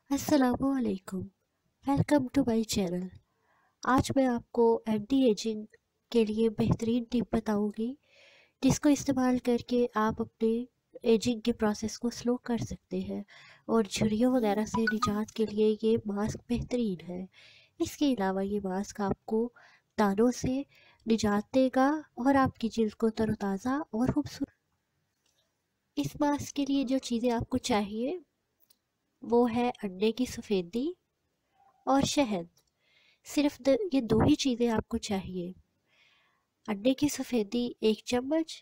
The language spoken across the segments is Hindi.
अस्सलामुअलैकुम। Welcome to my channel. आज मैं आपको एंटी एजिंग के लिए बेहतरीन टिप बताऊंगी जिसको इस्तेमाल करके आप अपने एजिंग के प्रोसेस को स्लो कर सकते हैं और झुर्रियों वगैरह से निजात के लिए ये मास्क बेहतरीन है। इसके अलावा ये मास्क आपको दानों से निजात देगा और आपकी जिल्द को तरोताज़ा और खूबसूरत। इस मास्क के लिए जो चीज़ें आपको चाहिए वो है अंडे की सफ़ेदी और शहद। ये दो ही चीज़ें आपको चाहिए। अंडे की सफ़ेदी 1 चम्मच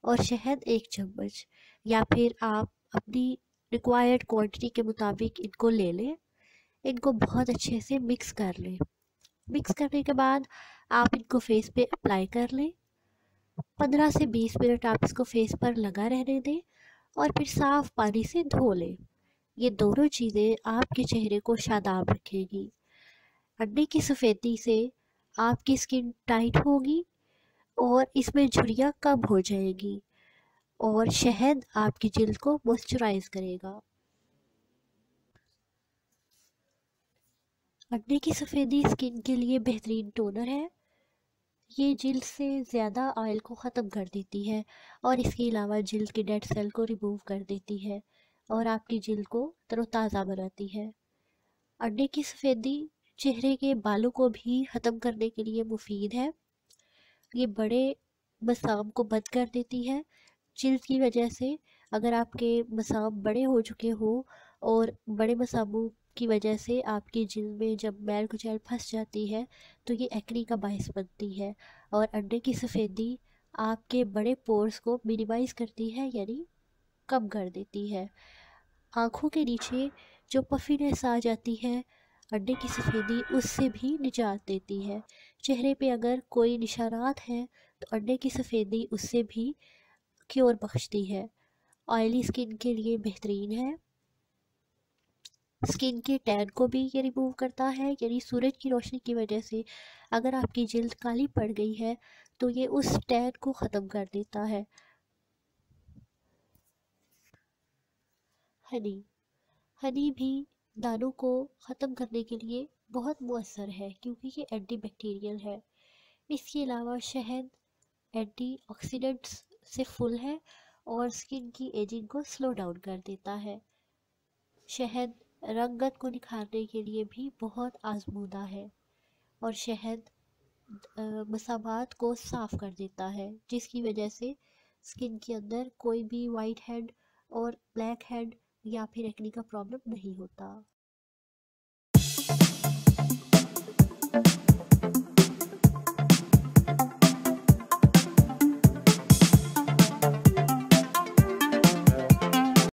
और शहद 1 चम्मच, या फिर आप अपनी रिक्वायर्ड क्वांटिटी के मुताबिक इनको ले लें। इनको बहुत अच्छे से मिक्स कर लें। मिक्स करने के बाद आप इनको फेस पे अप्लाई कर लें। 15 से 20 मिनट आप इसको फेस पर लगा रहने दें और फिर साफ़ पानी से धो लें। ये दोनों चीज़ें आपके चेहरे को शादाब रखेगी। अंडे की सफ़ेदी से आपकी स्किन टाइट होगी और इसमें झुर्रियाँ कम हो जाएगी, और शहद आपकी जिल्द को मॉइस्चराइज करेगा। अंडे की सफ़ेदी स्किन के लिए बेहतरीन टोनर है। ये जिल्द से ज़्यादा ऑयल को ख़त्म कर देती है और इसके अलावा जिल्द के डेड सेल को रिमूव कर देती है और आपकी जिल्द को तरोताज़ा बनाती है। अंडे की सफ़ेदी चेहरे के बालों को भी ख़त्म करने के लिए मुफीद है। ये बड़े मसाम को बंद कर देती है जिल्द की वजह से। अगर आपके मसाम बड़े हो चुके हो और बड़े मसामों की वजह से आपकी जिल्द में जब मैल कुचैल फंस जाती है तो ये एक्ने का बायस बनती है। और अंडे की सफ़ेदी आपके बड़े पोर्स को मिनिमाइज़ करती है, यानी कम कर देती है। आँखों के नीचे जो पफीनेस आ जाती है, अंडे की सफ़ेदी उससे भी निजात देती है। चेहरे पे अगर कोई निशानात हैं तो अंडे की सफ़ेदी उससे भी क्योर बख्शती है। ऑयली स्किन के लिए बेहतरीन है। स्किन के टैन को भी ये रिमूव करता है, यानी सूरज की रोशनी की वजह से अगर आपकी जिल्द काली पड़ गई है तो ये उस टैन को ख़त्म कर देता है। हनी हनी भी दानों को ख़त्म करने के लिए बहुत मुअस्सर है क्योंकि ये एंटी बैक्टीरियल है। इसके अलावा शहद एंटीऑक्सीडेंट्स से फुल है और स्किन की एजिंग को स्लो डाउन कर देता है। शहद रंगत को निखारने के लिए भी बहुत आजमूदा है और शहद मसामात को साफ़ कर देता है, जिसकी वजह से स्किन के अंदर कोई भी वाइट हेड और ब्लैक हेड या फिर एक्ने का प्रॉब्लम नहीं होता।